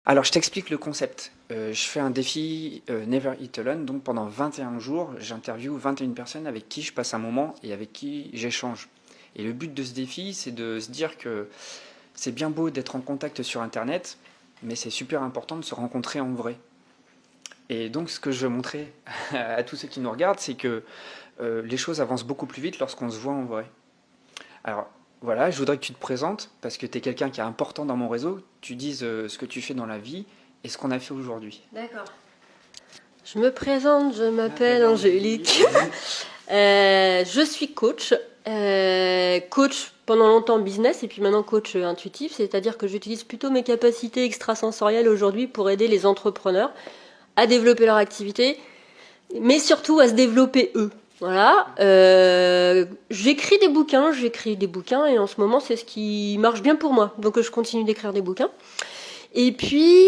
Alors, je t'explique le concept. Je fais un défi Never Eat Alone, donc pendant 21 jours, j'interviewe 21 personnes avec qui je passe un moment et avec qui j'échange. Et le but de ce défi, c'est de se dire que c'est bien beau d'être en contact sur Internet, mais c'est super important de se rencontrer en vrai. Et donc, ce que je veux montrer à tous ceux qui nous regardent, c'est que les choses avancent beaucoup plus vite lorsqu'on se voit en vrai. Alors, voilà, je voudrais que tu te présentes, parce que tu es quelqu'un qui est important dans mon réseau, tu dises ce que tu fais dans la vie et ce qu'on a fait aujourd'hui. D'accord. Je me présente, je m'appelle Angélique. Je suis coach. Coach pendant longtemps business et puis maintenant coach intuitif, c'est-à-dire que j'utilise plutôt mes capacités extrasensorielles aujourd'hui pour aider les entrepreneurs à développer leur activité, mais surtout à se développer eux. Voilà. J'écris des bouquins et en ce moment c'est ce qui marche bien pour moi. Donc je continue d'écrire des bouquins. Et puis,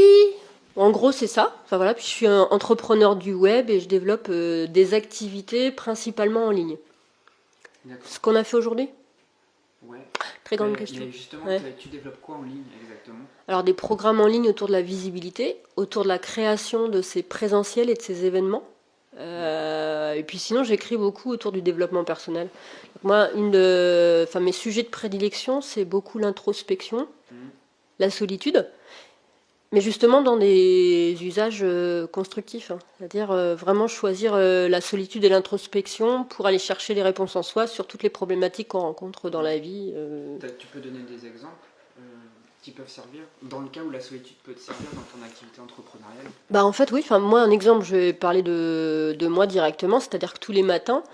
en gros c'est ça. Enfin voilà. Puis je suis un entrepreneur du web et je développe des activités principalement en ligne. D'accord. Ce qu'on a fait aujourd'hui. Ouais. Très grande question. Mais justement, Ouais. tu développes quoi en ligne exactement? Alors des programmes en ligne autour de la visibilité, autour de la création de ces présentiels et de ces événements. Et puis sinon, j'écris beaucoup autour du développement personnel. Donc moi, mes sujets de prédilection, c'est beaucoup l'introspection, la solitude, mais justement dans des usages constructifs. C'est-à-dire vraiment choisir la solitude et l'introspection pour aller chercher les réponses en soi sur toutes les problématiques qu'on rencontre dans la vie. Tu peux donner des exemples qui peuvent servir dans le cas où la solitude peut te servir dans ton activité entrepreneuriale? Bah en fait oui, moi un exemple, je vais parler de moi directement, c'est-à-dire que tous les matins,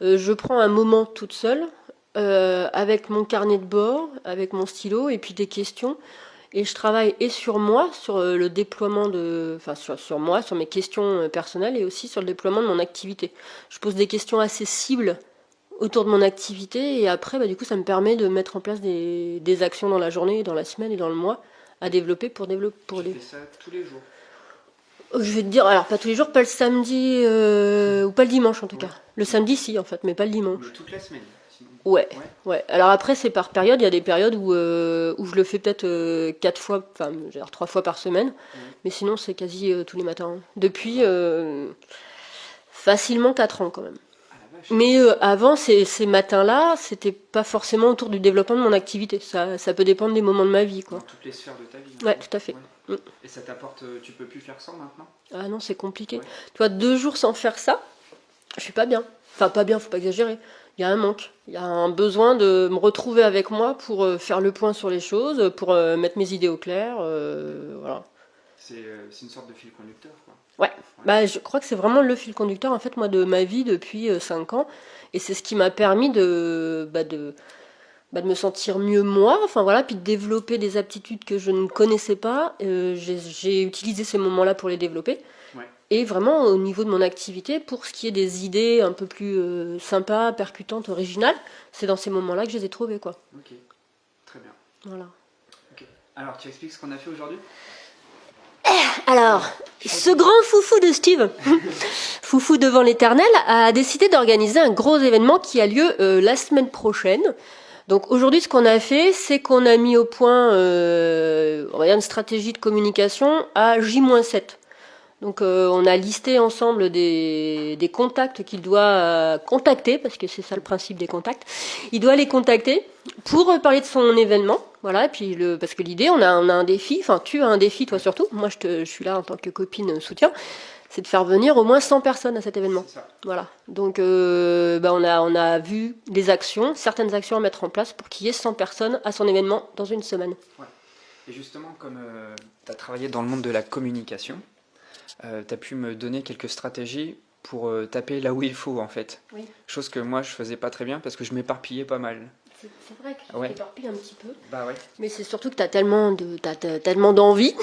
je prends un moment toute seule avec mon carnet de bord, avec mon stylo et puis des questions et je travaille et sur moi, sur le déploiement sur moi, sur mes questions personnelles et aussi sur le déploiement de mon activité. Je pose des questions assez cibles autour de mon activité et après du coup ça me permet de mettre en place des actions dans la journée, dans la semaine et dans le mois à développer pour Tu fais ça tous les jours? Je vais te dire, alors pas tous les jours, pas le samedi ou pas le dimanche en tout cas. Le samedi si en fait, mais pas le dimanche. Mais toute la semaine sinon. Ouais. Alors après c'est par période, il y a des périodes où je le fais peut-être 4 fois, enfin genre 3 fois par semaine, mais sinon c'est quasi tous les matins. Depuis facilement 4 ans quand même. Ah la vache. Mais avant ces matins-là, c'était pas forcément autour du développement de mon activité. Ça peut dépendre des moments de ma vie quoi. Dans toutes les sphères de ta vie. Ouais, tout à fait. Ouais. Et ça t'apporte, tu peux plus faire ça maintenant? Ah non, c'est compliqué. Ouais. Tu vois, 2 jours sans faire ça, je suis pas bien. Enfin, pas bien, faut pas exagérer. Il y a un manque. Il y a un besoin de me retrouver avec moi pour faire le point sur les choses, pour mettre mes idées au clair. Voilà. C'est une sorte de fil conducteur, quoi. Ouais. Bah, je crois que c'est vraiment le fil conducteur, en fait, moi, de ma vie depuis 5 ans. Et c'est ce qui m'a permis de me sentir mieux moi, enfin voilà, puis de développer des aptitudes que je ne connaissais pas. J'ai utilisé ces moments-là pour les développer. Ouais. Et vraiment au niveau de mon activité, pour ce qui est des idées un peu plus sympas, percutantes, originales, c'est dans ces moments-là que je les ai trouvées, quoi. Ok, très bien. Voilà. Ok. Alors, tu expliques ce qu'on a fait aujourd'hui? Alors, ce grand foufou de Steve, foufou devant l'éternel, a décidé d'organiser un gros événement qui a lieu la semaine prochaine. Donc aujourd'hui, ce qu'on a fait, c'est qu'on a mis au point on va dire une stratégie de communication à J-7. Donc on a listé ensemble des contacts qu'il doit contacter, parce que c'est ça le principe des contacts. Il doit les contacter pour parler de son événement. Voilà, et puis parce que l'idée, on a un défi, enfin tu as un défi toi surtout, moi je suis là en tant que copine soutien, c'est de faire venir au moins 100 personnes à cet événement. C'est ça. Voilà, donc on a vu certaines actions à mettre en place pour qu'il y ait 100 personnes à son événement dans une semaine. Ouais. Et justement, comme tu as travaillé dans le monde de la communication, tu as pu me donner quelques stratégies pour taper là où il faut, en fait. Oui. Chose que moi, je faisais pas très bien parce que je m'éparpillais pas mal. C'est vrai que tu Ouais. t'éparpilles un petit peu. Bah ouais. Mais c'est surtout que t'as tellement d'envie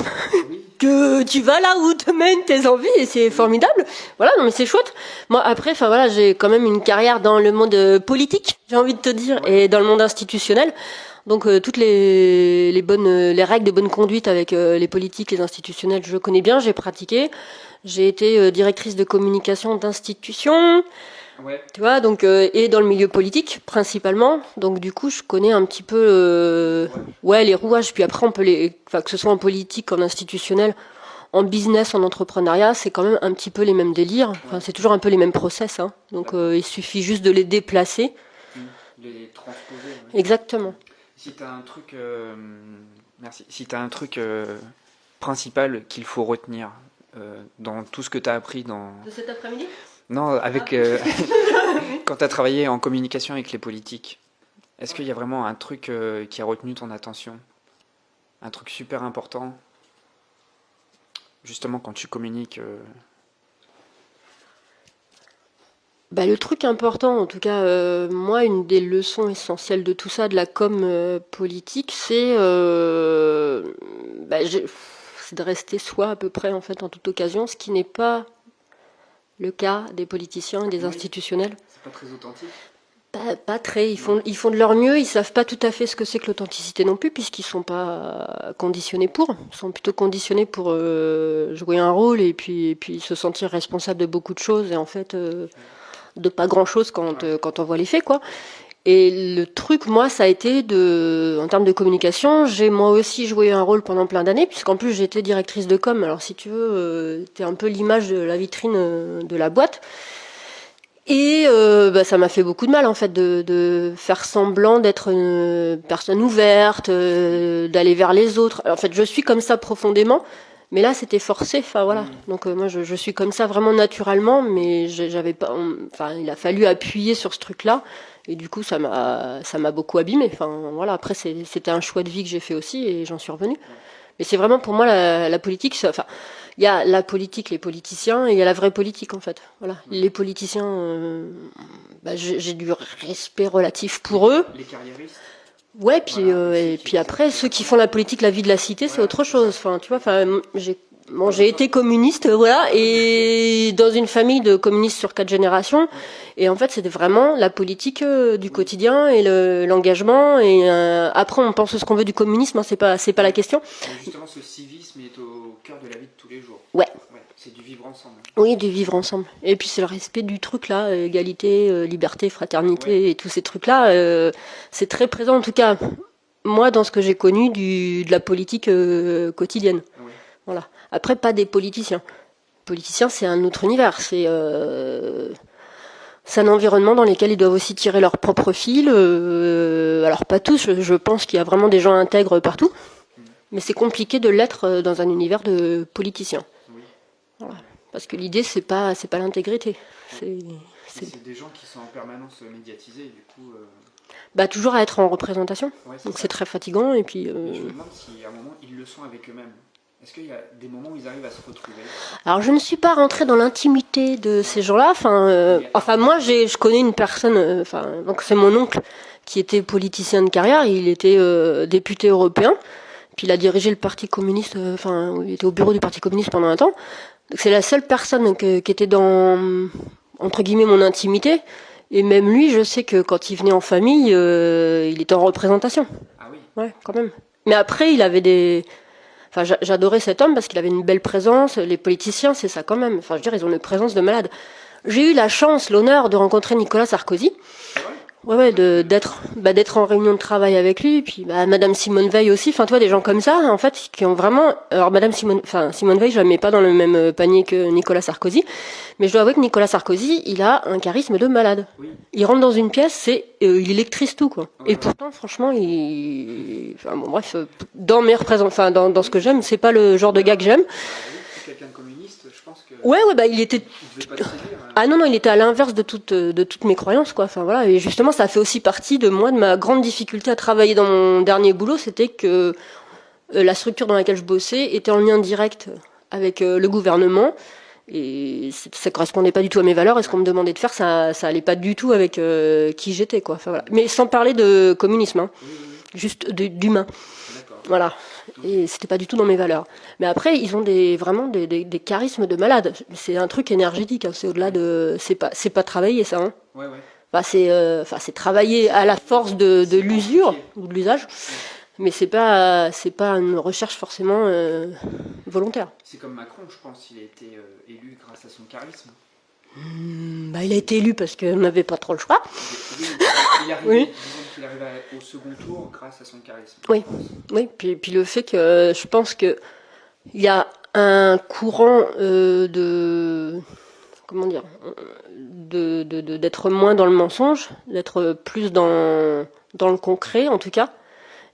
Oui. que tu vas là où te mènent tes envies et c'est formidable. Voilà, non mais c'est chouette. Moi après, enfin voilà, j'ai quand même une carrière dans le monde politique, j'ai envie de te dire, et dans le monde institutionnel. Donc toutes les règles de bonne conduite avec les politiques, les institutionnels, je connais bien, j'ai pratiqué. J'ai été directrice de communication d'institutions. Ouais. Tu vois, donc, et dans le milieu politique, principalement. Donc, du coup, je connais un petit peu, ouais, les rouages. Puis après, enfin, que ce soit en politique, en institutionnel, en business, en entrepreneuriat, c'est quand même un petit peu les mêmes délires. Enfin, c'est toujours un peu les mêmes process, hein. Donc, il suffit juste de les déplacer. Les transposer. Ouais. Exactement. Si tu as un truc, merci. Si tu as un truc principal qu'il faut retenir dans tout ce que tu as appris dans. De cet après-midi ? Non, avec quand tu as travaillé en communication avec les politiques, est-ce qu'il y a vraiment un truc qui a retenu ton attention? Un truc super important, justement quand tu communiques Bah, le truc important, en tout cas, moi, une des leçons essentielles de tout ça, de la com politique, bah, c'est de rester soi à peu près, en fait, en toute occasion, ce qui n'est pas le cas des politiciens et des institutionnels. C'est pas très authentique. Pas très, ils font de leur mieux, ils savent pas tout à fait ce que c'est que l'authenticité non plus, puisqu'ils sont pas conditionnés pour. Ils sont plutôt conditionnés pour jouer un rôle et puis se sentir responsable de beaucoup de choses et en fait de pas grand chose quand on voit les faits, quoi. Et le truc, moi, ça a été en termes de communication, j'ai moi aussi joué un rôle pendant plein d'années, puisqu'en plus j'étais directrice de com. Alors si tu veux, t'es un peu l'image de la vitrine de la boîte. Et bah, ça m'a fait beaucoup de mal en fait de faire semblant d'être une personne ouverte, d'aller vers les autres. Alors, en fait, je suis comme ça profondément, mais là c'était forcé. Enfin voilà. Donc moi je suis comme ça vraiment naturellement, mais j'avais pas. Enfin, il a fallu appuyer sur ce truc-là, et du coup ça m'a beaucoup abîmé. Enfin voilà. Après c'était un choix de vie que j'ai fait aussi, et j'en suis revenue. Mais c'est vraiment pour moi la politique. Enfin, il y a la politique, les politiciens, et il y a la vraie politique en fait. Voilà. Les politiciens, bah, j'ai du respect relatif pour eux. Les carriéristes. Ouais, puis et puis après ceux qui font la politique, la vie de la cité, c'est autre chose. Enfin, tu vois, enfin, j'ai été communiste, voilà, et dans une famille de communistes sur 4 générations. Et en fait, c'était vraiment la politique du quotidien et l'engagement. Et après, on pense ce qu'on veut du communisme, hein, c'est pas la question. Mais justement, ce civisme est au cœur de la vie de tous les jours. Ouais. C'est du vivre ensemble. Oui, du vivre ensemble. Et puis c'est le respect du truc là, égalité, liberté, fraternité et tous ces trucs là. C'est très présent en tout cas. Moi, dans ce que j'ai connu de la politique quotidienne. Oui. Voilà. Après, pas des politiciens. Politiciens, c'est un autre univers. C'est un environnement dans lequel ils doivent aussi tirer leur propre fil. Alors pas tous. Je pense qu'il y a vraiment des gens intègres partout. Mais c'est compliqué de l'être dans un univers de politiciens. Voilà. Parce que l'idée, c'est pas l'intégrité. C'est des gens qui sont en permanence médiatisés, du coup. Bah, toujours à être en représentation. Ouais, donc c'est très fatigant. Et puis. Je me demande si à un moment ils le sont avec eux-mêmes. Est-ce qu'il y a des moments où ils arrivent à se retrouver? Alors je ne suis pas rentrée dans l'intimité de ces gens-là. Enfin moi je connais une personne. Donc c'est mon oncle qui était politicien de carrière. Il était député européen. Puis il a dirigé le Parti communiste. Il était au bureau du Parti communiste pendant un temps. Donc c'est la seule personne qui était dans, entre guillemets, mon intimité. Et même lui, je sais que quand il venait en famille, il était en représentation. Ah oui. Ouais, quand même. Mais après, il avait des... Enfin, j'adorais cet homme parce qu'il avait une belle présence. Les politiciens, c'est ça quand même. Enfin, je veux dire, ils ont une présence de malade. J'ai eu la chance, l'honneur de rencontrer Nicolas Sarkozy. Ouais, d'être en réunion de travail avec lui, puis Madame Simone Veil aussi, enfin toi des gens comme ça en fait qui ont vraiment, alors Simone Veil je la mets pas dans le même panier que Nicolas Sarkozy, mais je dois avouer que Nicolas Sarkozy, il a un charisme de malade. Oui. Il rentre dans une pièce, il électrise tout quoi. Ouais. Et pourtant franchement dans mes représentants, dans ce que j'aime, c'est pas le genre de gars que j'aime. Quelqu'un de communiste, je pense que. Ouais, il était. Ah non, il était à l'inverse de toutes mes croyances, quoi. Enfin voilà, et justement, ça fait aussi partie de ma grande difficulté à travailler dans mon dernier boulot, c'était que la structure dans laquelle je bossais était en lien direct avec le gouvernement, et ça correspondait pas du tout à mes valeurs, et ce qu'on me demandait de faire, ça allait pas du tout avec qui j'étais, quoi. Enfin voilà, mais sans parler de communisme, hein. Juste d'humain. Voilà. Et c'était pas du tout dans mes valeurs. Mais après, ils ont vraiment des charismes de malade. C'est un truc énergétique. Hein. C'est au-delà de. C'est pas travailler ça. Hein. Ouais. C'est travailler à la force de l'usure ou de l'usage. Mais c'est pas une recherche forcément volontaire. C'est comme Macron, je pense. Il a été élu grâce à son charisme. Il a été élu parce qu'on n'avait pas trop le choix. Oui, il est arrivé, Oui. disons qu'il arrive au second tour grâce à son charisme. Oui. Oui, puis le fait que je pense que il y a un courant comment dire, d'être moins dans le mensonge, d'être plus dans le concret en tout cas.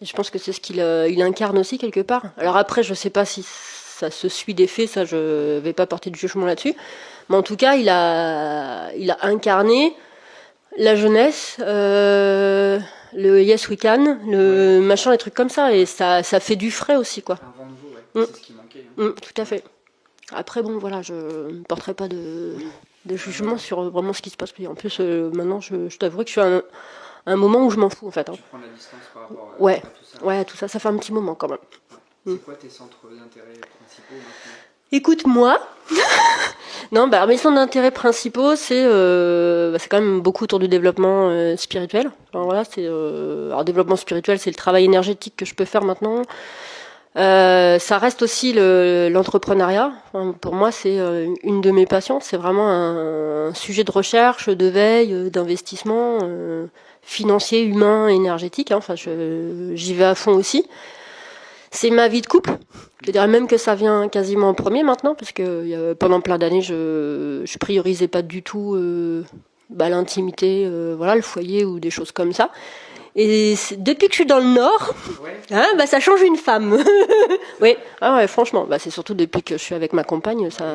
Et je pense que c'est ce il incarne aussi quelque part. Alors après, je sais pas si ça se suit des faits, ça je vais pas porter de jugement là-dessus. Mais en tout cas, il a incarné la jeunesse, le Yes We Can, le machin, des trucs comme ça. Et ça fait du frais aussi, quoi. Un vent nouveau, ouais. C'est ce qui manquait. Tout à fait. Après, bon, voilà, je ne porterai pas de jugement sur vraiment ce qui se passe. En plus, maintenant, je t'avoue que je suis à un moment où je m'en fous, en fait. Tu prends la distance par rapport Ouais. à tout ça. Ouais, tout ça, ça fait un petit moment quand même. C'est quoi tes centres d'intérêt principaux maintenant? Écoute, moi, non, mes centres d'intérêt principaux, c'est quand même beaucoup autour du développement spirituel. Alors voilà, alors développement spirituel, c'est le travail énergétique que je peux faire maintenant. Ça reste aussi l'entrepreneuriat. Enfin, pour moi, c'est une de mes passions. C'est vraiment un sujet de recherche, de veille, d'investissement financier, humain, énergétique. Enfin, j'y vais à fond aussi. C'est ma vie de couple. Je dirais même que ça vient quasiment en premier maintenant, parce que pendant plein d'années, je priorisais pas du tout l'intimité, voilà, le foyer ou des choses comme ça. Et depuis que je suis dans le Nord, ça change une femme. Oui, franchement, c'est surtout depuis que je suis avec ma compagne, ça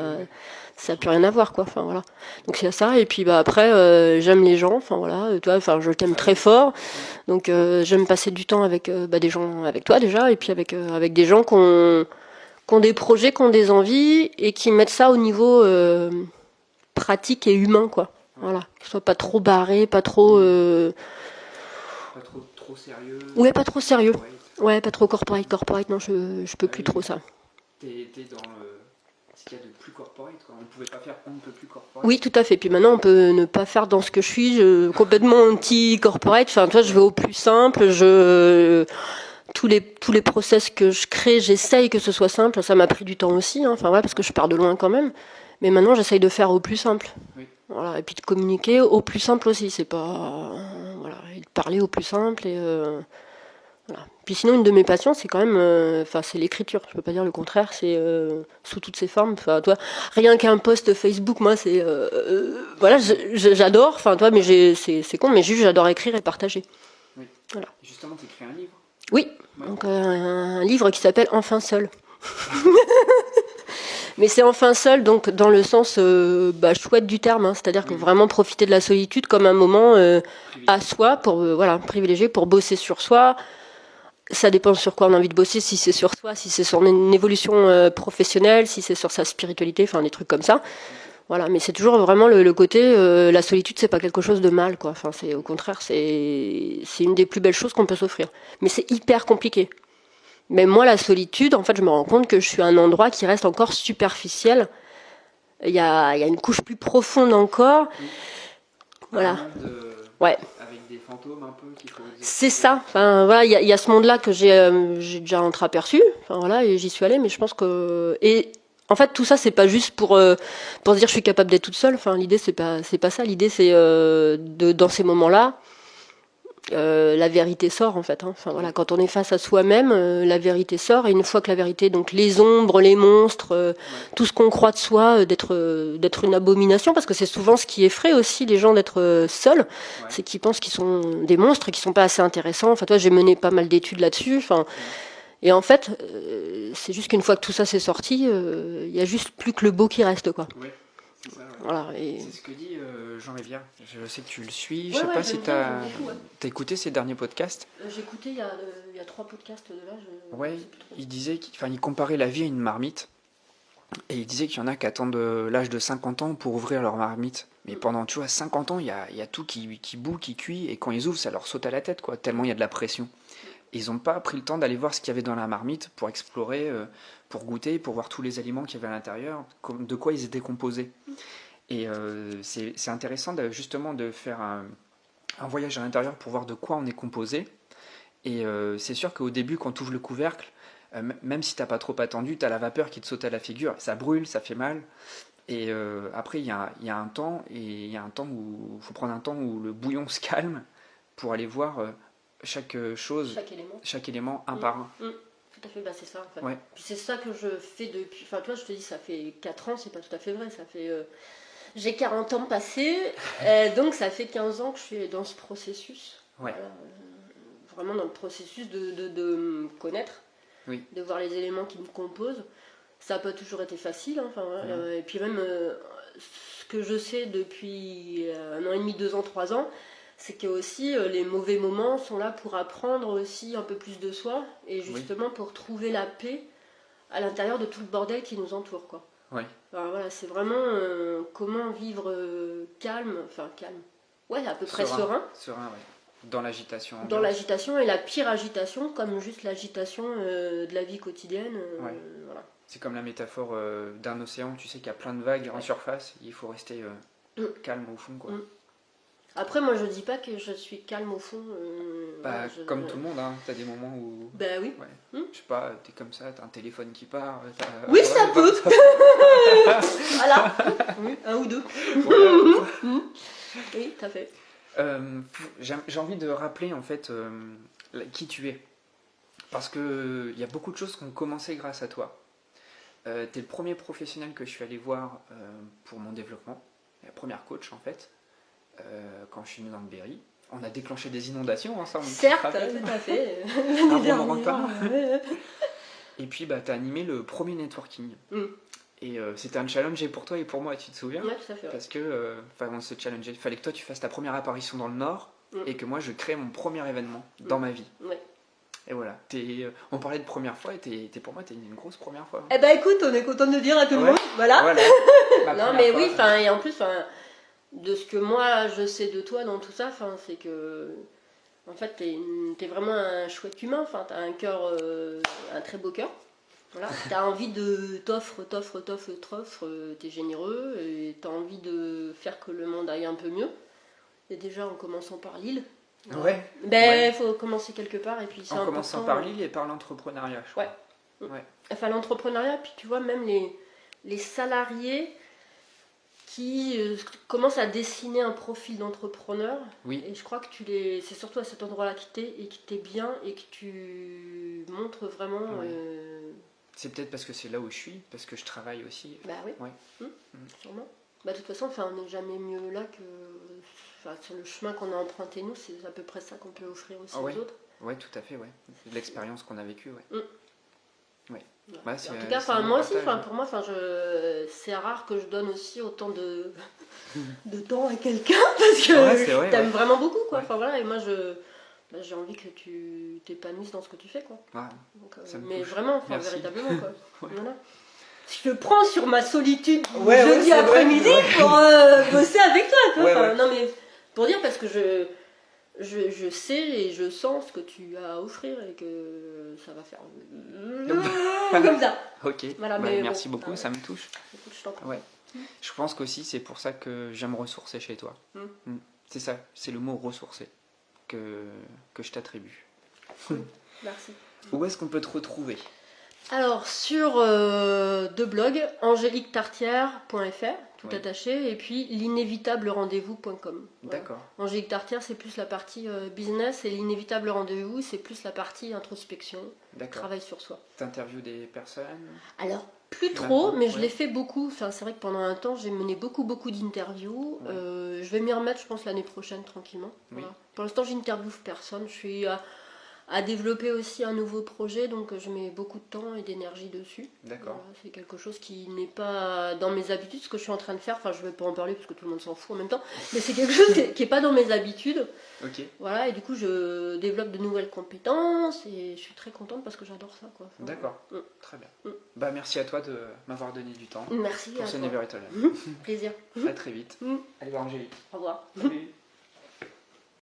a plus rien à voir, quoi. Enfin voilà. Donc c'est ça. Et puis après, j'aime les gens. Enfin voilà, je t'aime très fort. Donc j'aime passer du temps avec des gens, avec toi déjà, et puis avec des gens qui ont des projets, qui ont des envies et qui mettent ça au niveau pratique et humain, quoi. Voilà, qu'ils soient pas trop barrés, pas trop. Pas trop sérieux. Ouais, pas trop sérieux. Ouais, pas trop corporate, non, je peux plus trop ça. T'es dans ce qu'il y a de plus corporate, quoi. On ne pouvait pas faire un peu plus corporate. Oui, tout à fait. Puis maintenant, on peut ne pas faire dans ce que je suis, complètement anti-corporate. Enfin, toi, je vais au plus simple. Tous les process que je crée, j'essaye que ce soit simple. Ça m'a pris du temps aussi, hein. Enfin, voilà, parce que je pars de loin quand même. Mais maintenant, j'essaye de faire au plus simple. Oui. Voilà, et puis de communiquer au plus simple aussi. C'est pas, voilà, et de parler au plus simple et voilà. Puis sinon, une de mes passions, c'est quand même, c'est l'écriture. Je peux pas dire le contraire. C'est sous toutes ses formes. Enfin, toi, rien qu'un post Facebook, moi, c'est voilà, j'adore. Enfin, toi, mais c'est con, mais juste j'adore écrire et partager. Oui. Voilà. Justement, tu écris un livre. Oui. Ouais. Donc un livre qui s'appelle Enfin seul. Mais c'est enfin seul, donc dans le sens chouette du terme, hein, c'est-à-dire que vraiment profiter de la solitude comme un moment à soi, pour privilégié, pour bosser sur soi. Ça dépend sur quoi on a envie de bosser, si c'est sur soi, si c'est sur une évolution professionnelle, si c'est sur sa spiritualité, enfin des trucs comme ça. Voilà, mais c'est toujours vraiment le côté la solitude, c'est pas quelque chose de mal, quoi. Enfin, c'est au contraire, c'est une des plus belles choses qu'on peut s'offrir. Mais c'est hyper compliqué. Mais moi, la solitude, en fait, je me rends compte que je suis à un endroit qui reste encore superficiel. Il y a une couche plus profonde encore. Voilà. Ouais. Avec des fantômes un peu qu'il faut. C'est ça. Enfin, voilà, il y a ce monde-là que j'ai déjà entreaperçu. Enfin voilà, et j'y suis allée, mais je pense que en fait, tout ça, c'est pas juste pour se dire je suis capable d'être toute seule. Enfin, l'idée c'est pas ça. L'idée c'est dans ces moments-là. La vérité sort en fait. Hein. Enfin voilà, quand on est face à soi-même, la vérité sort. Et une fois que la vérité, donc les ombres, les monstres, tout ce qu'on croit de soi, d'être une abomination, parce que c'est souvent ce qui effraie aussi les gens d'être seuls, c'est qu'ils pensent qu'ils sont des monstres et qu'ils sont pas assez intéressants. Enfin toi, j'ai mené pas mal d'études là-dessus. Enfin. Et en fait, c'est juste qu'une fois que tout ça s'est sorti, il y a juste plus que le beau qui reste, quoi. Ouais, c'est ça. Ouais. Voilà, et... C'est ce que dit Jean Rivière. Je sais que tu le suis. Je sais pas si t'as écouté ses derniers podcasts. J'ai écouté il y a 3 podcasts de là. Ouais, il disait il comparait la vie à une marmite. Et il disait qu'il y en a qui attendent l'âge de 50 ans pour ouvrir leur marmite. Mais pendant, 50 ans, il y a tout qui bout, qui cuit. Et quand ils ouvrent, ça leur saute à la tête, quoi. Tellement il y a de la pression. Ils n'ont pas pris le temps d'aller voir ce qu'il y avait dans la marmite pour explorer, pour goûter, pour voir tous les aliments qu'il y avait à l'intérieur, de quoi ils étaient composés. Et c'est intéressant justement de faire un voyage à l'intérieur pour voir de quoi on est composé. Et c'est sûr qu'au début, quand tu ouvres le couvercle, même si tu n'as pas trop attendu, tu as la vapeur qui te saute à la figure. Ça brûle, ça fait mal. Et après, il y a un temps, et il y a un temps où il faut prendre un temps où le bouillon se calme pour aller voir chaque chose, chaque élément un par un. Tout à fait, bah c'est ça en fait. Ouais. Puis c'est ça que je fais depuis. Enfin, toi, je te dis, ça fait 4 ans, c'est pas tout à fait vrai. Ça fait. J'ai 40 ans passés, donc ça fait 15 ans que je suis dans ce processus. Ouais. Voilà, vraiment dans le processus de me connaître, Oui. de voir les éléments qui me composent. Ça n'a pas toujours été facile. Hein, enfin, voilà, et puis même, ce que je sais depuis 1 an et demi, 2 ans, 3 ans, c'est que aussi les mauvais moments sont là pour apprendre aussi un peu plus de soi et justement pour trouver la paix à l'intérieur de tout le bordel qui nous entoure, quoi. Oui. Alors, voilà, c'est vraiment comment vivre calme, ouais, à peu près serein. Serein, oui. Dans l'agitation. Dans l'agitation, et la pire agitation, comme juste l'agitation de la vie quotidienne. Voilà. C'est comme la métaphore d'un océan, tu sais qu'il y a plein de vagues en surface, il faut rester calme au fond, quoi. Après, moi, je dis pas que je suis calme au fond. Comme tout le monde, hein. T'as des moments où... Bah oui. Ouais. Je sais pas, t'es comme ça, t'as un téléphone qui part... Oui, ça peut. Voilà. Un ou deux. Oui, t'as fait. J'ai envie de rappeler, en fait, qui tu es. Parce qu'il y a beaucoup de choses qui ont commencé grâce à toi. T'es le premier professionnel que je suis allé voir pour mon développement. La première coach, en fait. Quand je suis venu dans le Berry. On a déclenché des inondations ensemble. Certes, tout à fait. Et puis, tu as animé le premier networking. Et c'était un challenge pour toi et pour moi, tu te souviens? Oui, tout à fait. Parce que, on se challengeait. Il fallait que toi, tu fasses ta première apparition dans le Nord et que moi, je crée mon premier événement dans ma vie. Ouais. Et voilà. On parlait de première fois et pour moi, t'es une grosse première fois. Eh ben écoute, on est content de dire à tout le monde. Voilà. Non, mais oui, et en plus, de ce que moi je sais de toi dans tout ça, c'est que en fait t'es vraiment un chouette humain, t'as un cœur, un très beau cœur, voilà. T'as envie de t'offres, t'es généreux et t'as envie de faire que le monde aille un peu mieux, et déjà en commençant par Lille. Ouais. Ben faut commencer quelque part, et puis c'est important. En commençant par Lille et par l'entrepreneuriat, je crois. Ouais. Enfin, l'entrepreneuriat, puis tu vois, même les salariés qui commencent à dessiner un profil d'entrepreneur. Oui. Et je crois que c'est surtout à cet endroit-là qui t'es bien et que tu montres vraiment. C'est peut-être parce que c'est là où je suis, parce que je travaille aussi. Bah oui. Ouais. Sûrement. Bah, de toute façon, on n'est jamais mieux là que. Sur le chemin qu'on a emprunté nous, c'est à peu près ça qu'on peut offrir aussi aux autres. Oui, tout à fait, ouais. L'expérience qu'on a vécue, ouais. Ouais. En tout cas, moi aussi, pour moi, c'est rare que je donne aussi autant de temps à quelqu'un parce que t'aimes vraiment beaucoup, quoi. Enfin voilà, et moi j'ai envie que tu t'épanouisses dans ce que tu fais, quoi. Ouais. Donc, ça me mais touche. vraiment, Merci. véritablement, quoi. Voilà. Je le prends sur ma solitude jeudi après-midi pour bosser avec toi, quoi. Non mais pour dire, parce que je sais et je sens ce que tu as à offrir et que ça va faire comme ça. Ok, voilà, merci beaucoup, ça me touche. Écoute, je t'en prie. Ouais. Je pense qu'aussi c'est pour ça que j'aime ressourcer chez toi. C'est ça, c'est le mot ressourcer que je t'attribue. Merci. Où est-ce qu'on peut te retrouver? Alors, sur 2 blogs, angéliquetartière.fr, tout attaché, et puis l'inévitablerendez-vous.com. Voilà. D'accord. Angélique Tartière, c'est plus la partie business, et l'inévitable rendez-vous, c'est plus la partie introspection, travail sur soi. T'interviews des personnes? Alors, plus trop, mais je l'ai fait beaucoup. C'est vrai que pendant un temps, j'ai mené beaucoup d'interviews. Je vais m'y remettre, je pense, l'année prochaine, tranquillement. Voilà. Pour l'instant, j'interviewe personne. Je suis à développer aussi un nouveau projet, donc je mets beaucoup de temps et d'énergie dessus. D'accord. Voilà, c'est quelque chose qui n'est pas dans mes habitudes, ce que je suis en train de faire. Enfin, je ne vais pas en parler parce que tout le monde s'en fout en même temps, mais c'est quelque chose qui n'est pas dans mes habitudes. Ok. Voilà, et du coup, je développe de nouvelles compétences et je suis très contente parce que j'adore ça, quoi. Enfin, d'accord. Très bien. Merci à toi de m'avoir donné du temps. Merci pour à ce toi. Never It Alone. Plaisir. À très vite. Mm. Allez voir Angélique. Au revoir. Salut.